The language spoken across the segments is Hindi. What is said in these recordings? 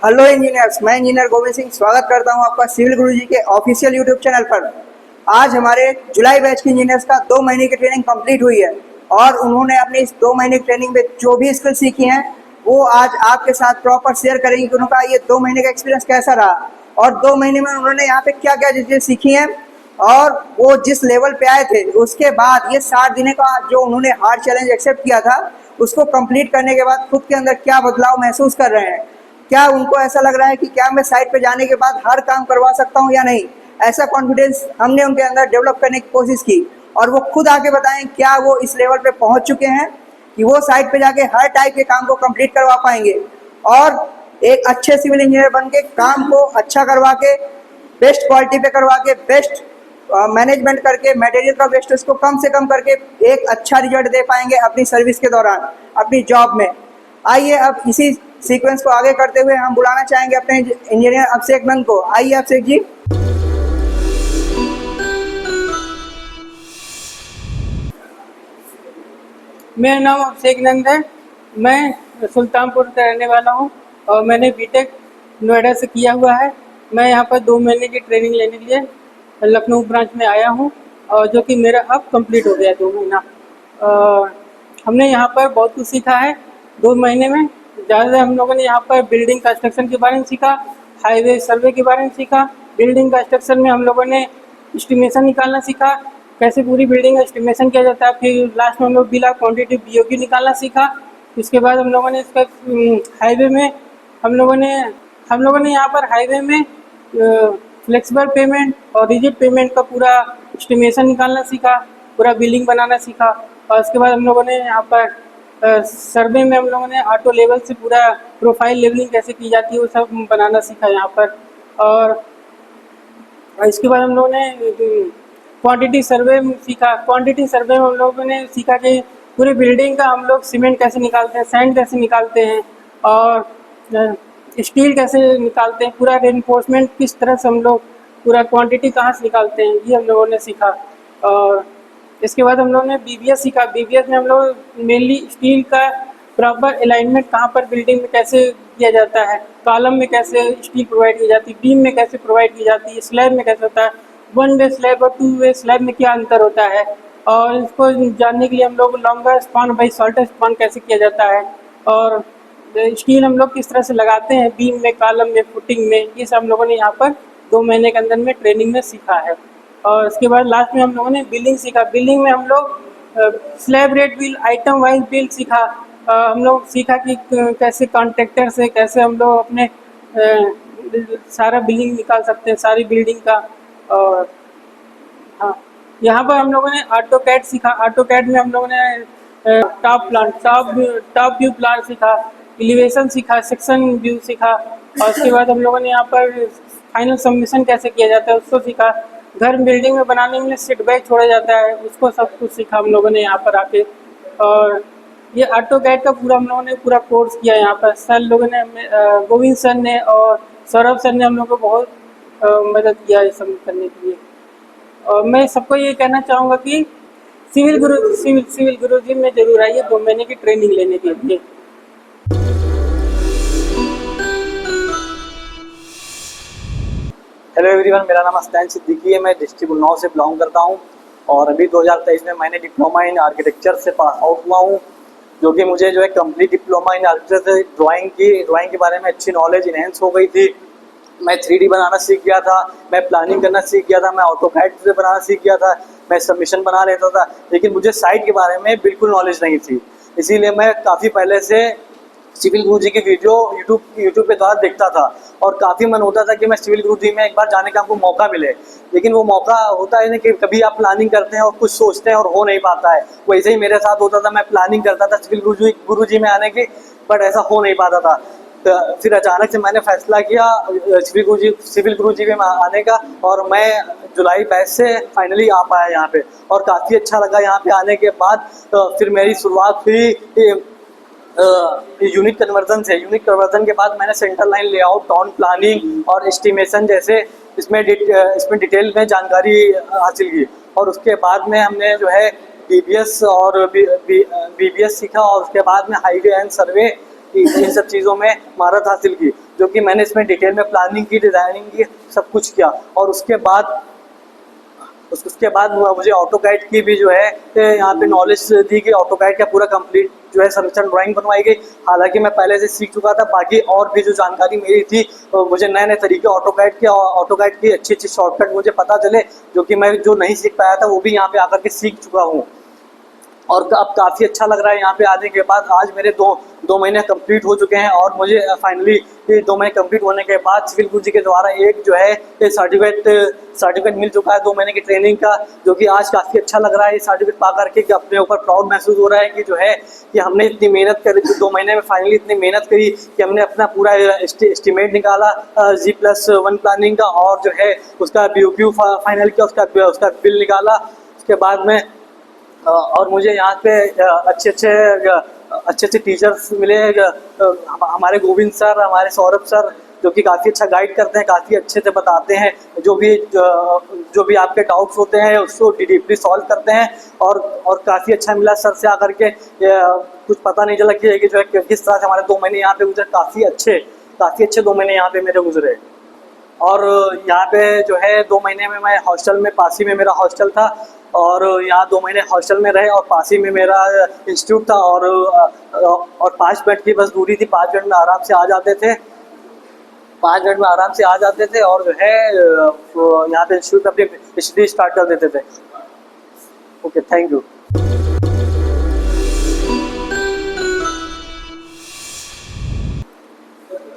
हेलो इंजीनियर्स, मैं इंजीनियर गोविंद सिंह स्वागत करता हूं आपका सिविल गुरुजी के ऑफिशियल यूट्यूब चैनल पर। आज हमारे जुलाई बैच के इंजीनियर्स का 2 महीने की ट्रेनिंग कंप्लीट हुई है और उन्होंने अपनी इस 2 महीने की ट्रेनिंग में जो भी स्किल सीखी हैं वो आज आपके साथ प्रॉपर शेयर करेंगे कि उनका ये 2 महीने का एक्सपीरियंस कैसा रहा और 2 महीने में उन्होंने यहाँ पे क्या क्या चीज़ें सीखी हैं और वो जिस लेवल पे आए थे उसके बाद ये 60 दिन का जो उन्होंने हार्ड चैलेंज एक्सेप्ट किया था उसको कंप्लीट करने के बाद खुद के अंदर क्या बदलाव महसूस कर रहे हैं। क्या उनको ऐसा लग रहा है कि क्या मैं साइट पे जाने के बाद हर काम करवा सकता हूँ या नहीं। ऐसा कॉन्फिडेंस हमने उनके अंदर डेवलप करने की कोशिश की और वो खुद आके बताएं क्या वो इस लेवल पे पहुंच चुके हैं कि वो साइट पे जाके हर टाइप के काम को कंप्लीट करवा पाएंगे और एक अच्छे सिविल इंजीनियर बन के काम को अच्छा करवा के बेस्ट क्वालिटी पे करवा के बेस्ट मैनेजमेंट करके मटेरियल का वेस्ट उसको कम से कम करके एक अच्छा रिजल्ट दे पाएंगे अपनी सर्विस के दौरान अपनी जॉब में। आइए अब इसी सीक्वेंस को आगे करते हुए हम बुलाना चाहेंगे अपने इंजीनियर अभिषेक नंद को। आइए अभिषेक जी। मेरा नाम अभिषेक नंद है। मैं सुल्तानपुर का रहने वाला हूँ और मैंने बीटेक नोएडा से किया हुआ है। मैं यहाँ पर 2 महीने की ट्रेनिंग लेने के लिए लखनऊ ब्रांच में आया हूँ और जो कि मेरा अब कंप्लीट हो गया 2 महीना। हमने यहाँ पर बहुत कुछ सीखा है 2 महीने में। ज़्यादा हम लोगों ने यहाँ पर बिल्डिंग कंस्ट्रक्शन के बारे में सीखा, हाईवे सर्वे के बारे में सीखा। बिल्डिंग कंस्ट्रक्शन में हम लोगों ने एस्टिमेशन निकालना सीखा, कैसे पूरी बिल्डिंग का एस्टिमेशन किया जाता है। फिर लास्ट में हम लोग बिल ऑफ क्वांटिटी BOQ निकालना सीखा। इसके बाद हम लोगों ने इसका हाईवे में हम लोगों ने यहाँ पर हाईवे में फ्लेक्सिबल पेमेंट और रिजिड पेमेंट का पूरा एस्टिमेशन निकालना सीखा, पूरा बिलिंग बनाना सीखा। और उसके बाद हम लोगों ने यहाँ पर सर्वे में हम लोगों ने ऑटो लेवल से पूरा प्रोफाइल लेवलिंग कैसे की जाती है वो सब बनाना सीखा यहाँ पर। और इसके बाद हम लोगों ने क्वांटिटी सर्वे सीखा। क्वांटिटी सर्वे में हम लोगों ने सीखा कि पूरी बिल्डिंग का हम लोग सीमेंट कैसे निकालते हैं, सैंड कैसे निकालते हैं और स्टील कैसे निकालते हैं, पूरा रेनफोर्समेंट किस तरह से हम लोग पूरा क्वांटिटी कहाँ से निकालते हैं, ये हम लोगों ने सीखा। और इसके बाद हम लोगों ने BBS सीखा। BBS में हम लोग मेनली स्टील का प्रॉपर अलाइनमेंट कहाँ पर बिल्डिंग में कैसे किया जाता है, कॉलम में कैसे स्टील प्रोवाइड की जाती है, बीम में कैसे प्रोवाइड की जाती है, स्लैब में कैसे होता है, 1 वे स्लैब और 2 वे स्लैब में क्या अंतर होता है। और इसको जानने के लिए हम लोग longer span by shorter span कैसे किया जाता है और स्टील हम लोग किस तरह से लगाते हैं बीम में, कॉलम में, फुटिंग में, ये सब हम लोगों ने यहाँ पर 2 महीने के अंदर में ट्रेनिंग में सीखा है। और उसके बाद लास्ट में हम लोगों ने बिलिंग सीखा। बिलिंग में हम लोग slab rate bill, item wise bill सीखा। हम लोग सीखा कि कैसे कॉन्ट्रैक्टर से कैसे हम लोग अपने सारा बिलिंग निकाल सकते हैं सारी बिल्डिंग का। और हाँ, यहाँ पर हम लोगों ने ऑटोकैड सीखा। ऑटोकैड में हम लोगों ने टॉप व्यू प्लान सीखा, एलिवेशन सीखा, सेक्शन व्यू सीखा। और उसके बाद हम लोगों ने यहाँ पर फाइनल सबमिशन कैसे किया जाता है उसको सीखा। घर बिल्डिंग में बनाने के लिए सीट बैग छोड़ा जाता है उसको सब कुछ सीखा हम लोगों ने यहाँ पर आके। और ये ऑटोकैड का पूरा हम लोगों ने पूरा कोर्स किया यहाँ पर। सर लोगों ने गोविंद सर ने और सौरभ सर ने हम लोग को बहुत मदद किया ये सब करने के लिए। और मैं सबको ये कहना चाहूँगा कि सिविल गुरुजी में ज़रूर आइए 2 महीने की ट्रेनिंग लेने के लिए। हेलो एवरीवन, मेरा नाम अस्तान सिद्दीकी है। मैं डिस्ट्रिक्ट उन्नाव से बिलोंग करता हूं और अभी 2023 में मैंने डिप्लोमा इन आर्किटेक्चर से पास आउट हुआ हूं, जो कि मुझे जो है कंप्लीट डिप्लोमा इन आर्किटेक्चर से ड्राइंग के बारे में अच्छी नॉलेज इनहेंस हो गई थी। मैं 3D बनाना सीख गया था, मैं प्लानिंग करना सीख गया था, मैं ऑटोकैड से बनाना सीख गया था, मैं सबमिशन बना लेता था। लेकिन मुझे साइट के बारे में बिल्कुल नॉलेज नहीं थी, इसीलिए मैं काफ़ी पहले से सिविल गुरुजी की वीडियो यूट्यूब के द्वारा देखता था और काफ़ी मन होता था कि मैं सिविल गुरुजी में एक बार जाने का आपको मौका मिले। लेकिन वो मौका होता है ना कि कभी आप प्लानिंग करते हैं और कुछ सोचते हैं और हो नहीं पाता है। वैसे ही मेरे साथ होता था, मैं प्लानिंग करता था सिविल गुरुजी में आने की, बट ऐसा हो नहीं पाता था। तो फिर अचानक से मैंने फैसला किया सिविल गुरुजी में आने का और मैं जुलाई बैच से फाइनली आ पाया यहाँ पे और काफ़ी अच्छा लगा यहाँ पे आने के बाद। फिर मेरी शुरुआत हुई यूनिट कन्वर्जन के बाद मैंने central line layout, town planning और एस्टिमेशन जैसे इसमें डिटेल में जानकारी हासिल की। और उसके बाद में हमने जो है BBS सीखा और उसके बाद में हाईवे एंड सर्वे इन सब चीज़ों में महारत हासिल की, जो कि मैंने इसमें डिटेल में प्लानिंग की, डिज़ाइनिंग की, सब कुछ किया। और उसके बाद मुझे ऑटोकैड की भी जो है यहाँ पे नॉलेज दी गई। ऑटोकैड का पूरा कंप्लीट जो है संरचना ड्राइंग बनवाई गई। हालांकि मैं पहले से सीख चुका था, बाकी और भी जो जानकारी मेरी थी, तो मुझे नए नए तरीके ऑटोकैड की अच्छी शॉर्टकट मुझे पता चले, जो कि मैं जो नहीं सीख पाया था वो भी यहाँ पे आकर के सीख चुका हूँ। और अब काफ़ी अच्छा लग रहा है यहाँ पे आने के बाद। आज मेरे दो महीने कंप्लीट हो चुके हैं और मुझे फाइनली 2 महीने कंप्लीट होने के बाद सिविल गुरु जी के द्वारा एक जो है सर्टिफिकेट मिल चुका है 2 महीने की ट्रेनिंग का, जो कि आज काफ़ी अच्छा लग रहा है ये सर्टिफिकेट पा करके, कि अपने ऊपर प्राउड महसूस हो रहा है कि जो है कि हमने इतनी मेहनत करी, 2 महीने में फाइनली इतनी मेहनत करी कि हमने अपना पूरा एस्टिमेट निकाला G+1 प्लानिंग का, और जो है उसका BOQ फाइनल किया, उसका बिल निकाला। उसके बाद में और मुझे यहाँ पे अच्छे टीचर्स मिले, हमारे गोविंद सर, हमारे सौरभ सर, जो कि काफ़ी अच्छा गाइड करते हैं, काफ़ी अच्छे से बताते हैं, जो भी आपके डाउट्स होते हैं उसको डीपली सॉल्व करते हैं। और काफ़ी अच्छा मिला सर से आकर के, कुछ पता नहीं चला कि जो है किस तरह से हमारे 2 महीने यहाँ पे गुजरे। काफ़ी अच्छे 2 महीने यहाँ पे मेरे गुजरे। और यहाँ पे जो है 2 महीने में मैं हॉस्टल में, पास ही में मेरा हॉस्टल था, और यहाँ 2 महीने हॉस्टल में रहे, और पास ही में मेरा इंस्टीट्यूट था, और 5 मिनट की बस दूरी थी। 5 मिनट में आराम से आ जाते थे, 5 मिनट में आराम से आ जाते थे, और जो है यहाँ पे इंस्टीट्यूट अपनी स्टडी स्टार्ट कर देते थे। Okay, thank you.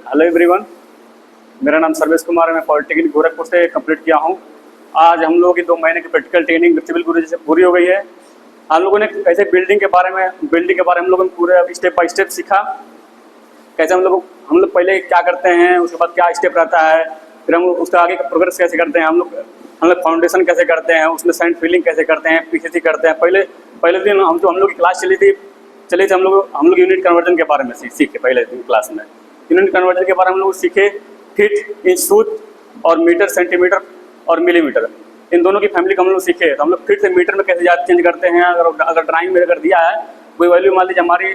Hello everyone, मेरा नाम सर्वेश कुमार है। मैं पॉलिटेक्निक गोरखपुर से कंप्लीट किया हूँ। आज हम लोगों की 2 महीने की प्रैक्टिकल ट्रेनिंग सिविल गुरुजी से पूरी हो गई है। हम लोगों ने कैसे बिल्डिंग के बारे में हम लोगों ने पूरे स्टेप बाय स्टेप सीखा। कैसे हम लोग पहले क्या करते हैं, उसके बाद क्या स्टेप रहता है, फिर हम उसका आगे का प्रोग्रेस कैसे करते हैं, हम लोग फाउंडेशन कैसे करते हैं, उसमें सैंड फिलिंग कैसे करते हैं, PCC करते हैं। पहले दिन हम लोग की क्लास चली थी हम लोग यूनिट कन्वर्जन के बारे में सीखे। पहले दिन क्लास में यूनिट कन्वर्जन के बारे में हम लोग सीखे। फीट, इंच, फुट और मीटर, सेंटीमीटर और मिलीमीटर, इन दोनों की फैमिली को हम लोग सीखे। तो हम लोग फीट से मीटर में कैसे चेंज करते हैं। अगर ड्राइंग में अगर दिया है कोई वैल्यू, मान लीजिए हमारी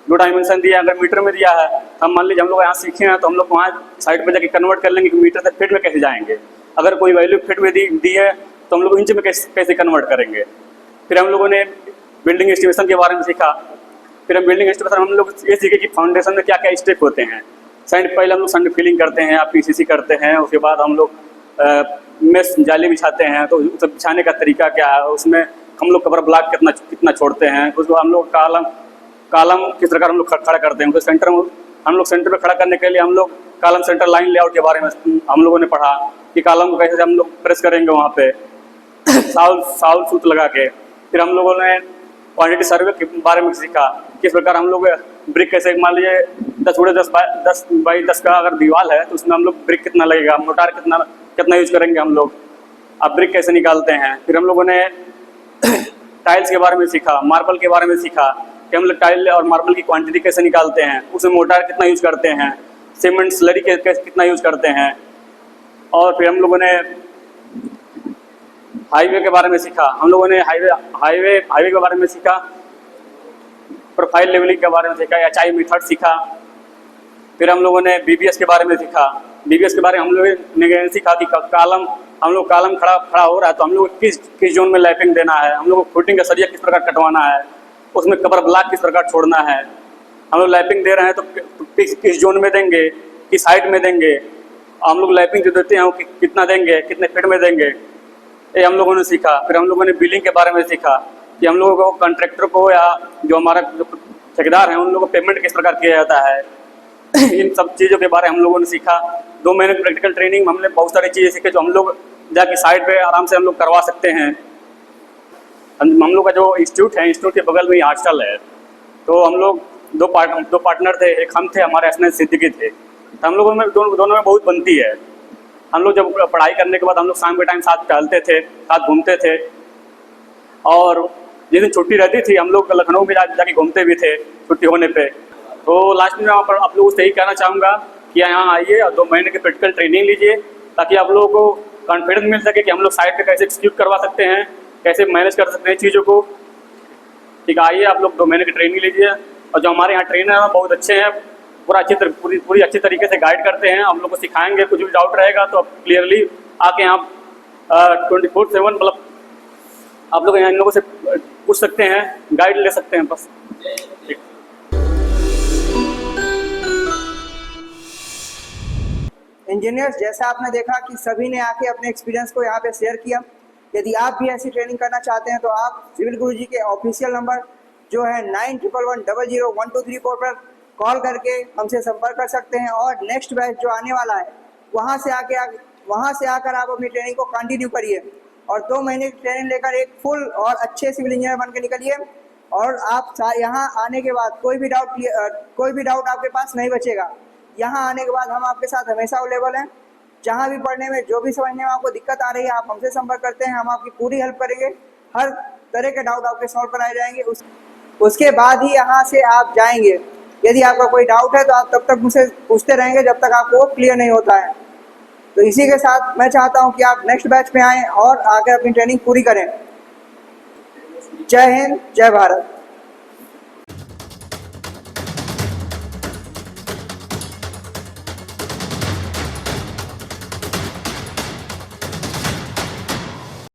2 डायमेंशन दिया है, अगर मीटर में दिया है, हम मान लीजिए हम लोग यहाँ सीखे हैं, तो हम लोग वहाँ साइड पर जाके कन्वर्ट कर लेंगे कि मीटर से फीट में कैसे जाएंगे। अगर कोई वैल्यू फीट में दी है तो हम लोग इंच में कैसे कन्वर्ट करेंगे। फिर हम लोगों ने बिल्डिंग एस्टिमेशन के बारे में सीखा। फिर हम बिल्डिंग एस्टिमेशन हम लोग ये सीखे कि फाउंडेशन में क्या क्या स्टेप होते हैं। पहले हम लोग सैंड फिलिंग करते हैं, आप PCC करते हैं, उसके बाद हम लोग मेस जाली बिछाते हैं। तो सब बिछाने का तरीका क्या है, उसमें हम लोग कवर ब्लॉक कितना छोड़ते हैं, उसको हम लोग कालम किस प्रकार हम लोग खड़ा करते हैं। तो हम लोग सेंटर में खड़ा करने के लिए हम लोग कालम सेंटर लाइन लेआउट के बारे में हम लोगों ने पढ़ा कि कालम को कैसे हम लोग प्रेस करेंगे वहाँ पे साउल सूत लगा के। फिर हम लोगों ने क्वांटिटी सर्वे के बारे में सीखा, किस प्रकार हम लोग ब्रिक कैसे, मान लीजिए 10 बाई 10 का अगर दीवार है तो उसमें हम लोग ब्रिक कितना लगेगा, मोटार कितना यूज करेंगे हम लोग, अब ब्रिक कैसे निकालते हैं। फिर हम लोगों ने टाइल्स के बारे में सीखा, मार्बल के बारे में सीखा कि हम लोग टाइल और मार्बल की क्वांटिटी कैसे निकालते हैं, उसमें मोटार कितना यूज करते हैं, सीमेंट स्लरी कितना यूज करते हैं। और फिर हम लोगों ने हाईवे के बारे में सीखा। हम लोगों ने हाईवे के बारे में सीखा, प्रोफाइल लेवलिंग के बारे में सीखा, HI मेथड सीखा। फिर हम लोगों ने BBS के बारे में सीखा। BBS के बारे में हम लोगों ने सीखा कि कालम खड़ा हो रहा है तो हम लोग किस जोन में लैपिंग देना है, हम लोग को फुटिंग का सरिया किस प्रकार कटवाना है, उसमें कवर ब्लॉक किस प्रकार छोड़ना है। हम लोग लैपिंग दे रहे हैं तो किस जोन में देंगे, किस हाइट में देंगे, हम लोग लैपिंग जो देते हैं वो कितना देंगे, कितने फीट में देंगे, ये हम लोगों ने सीखा। फिर हम लोगों ने बिलिंग के बारे में सीखा कि हम लोगों को कॉन्ट्रैक्टर को या जो हमारा जो ठेकेदार हैं उन लोगों को पेमेंट किस प्रकार किया जाता है। इन सब चीज़ों के बारे में हम लोगों ने सीखा। 2 महीने की प्रैक्टिकल ट्रेनिंग में हमने बहुत सारी चीज़ें सीखी जो हम लोग जाके साइट पे आराम से हम लोग करवा सकते हैं। हम लोग का जो इंस्टीट्यूट है, इंस्टीट्यूट के बगल में ही हॉस्टल है। तो हम लोग दो पार्टनर थे, एक हम थे, हमारे असनैन सिद्दीकी थे। तो हम लोगों में दोनों में बहुत बनती है। हम लोग जब पढ़ाई करने के बाद हम लोग शाम के टाइम साथ टहलते थे, साथ घूमते थे, और जिस दिन छुट्टी रहती थी हम लोग लखनऊ में जाके घूमते भी थे छुट्टी होने पे। तो लास्ट में आप लोगों से यही कहना चाहूँगा कि यहाँ आइए और 2 महीने की प्रैक्टिकल ट्रेनिंग लीजिए, ताकि आप लोगों को कॉन्फिडेंस मिल सके कि हम लोग साइट पे कैसे एक्सिक्यूट करवा सकते हैं, कैसे मैनेज कर सकते हैं चीज़ों को। ठीक है, आइए आप लोग 2 महीने की ट्रेनिंग लीजिए। और जो हमारे यहाँ ट्रेनर हैं बहुत अच्छे हैं, पूरी अच्छी तरीके से गाइड करते हैं, हम लोग को सिखाएंगे। कुछ भी डाउट रहेगा तो आप क्लियरली आके यहाँ 24/7 मतलब आप लोग यहाँ इन लोगों से पूछ सकते हैं, गाइड ले सकते हैं बस। इंजीनियर्स, जैसा आपने देखा कि सभी ने आके अपने एक्सपीरियंस को यहाँ पे शेयर किया। यदि आप भी ऐसी ट्रेनिंग करना चाहते हैं तो आप सिविल गुरुजी के ऑफिशियल नंबर जो है 9111001234 पर कॉल करके हमसे संपर्क कर सकते हैं और नेक्स्ट बैच जो आने वाला है वहाँ से आकर आप अपनी ट्रेनिंग को कंटिन्यू करिए और 2 महीने की ट्रेनिंग लेकर एक फुल और अच्छे सिविल इंजीनियर बन के निकलिए। और आप यहाँ आने के बाद कोई भी डाउट आपके पास नहीं बचेगा। यहाँ आने के बाद हम आपके साथ हमेशा अवेलेबल हैं। जहाँ भी पढ़ने में जो भी समझने में आपको दिक्कत आ रही है आप हमसे संपर्क करते हैं, हम आपकी पूरी हेल्प करेंगे। हर तरह के डाउट आपके सॉल्व कराए जाएंगे। उसके बाद ही यहाँ से आप जाएंगे। यदि आपका कोई डाउट है तो आप तब तक मुझसे पूछते रहेंगे जब तक आपको क्लियर नहीं होता है। तो इसी के साथ मैं चाहता हूँ कि आप नेक्स्ट बैच में आएँ और आकर अपनी ट्रेनिंग पूरी करें। जय हिंद, जय भारत।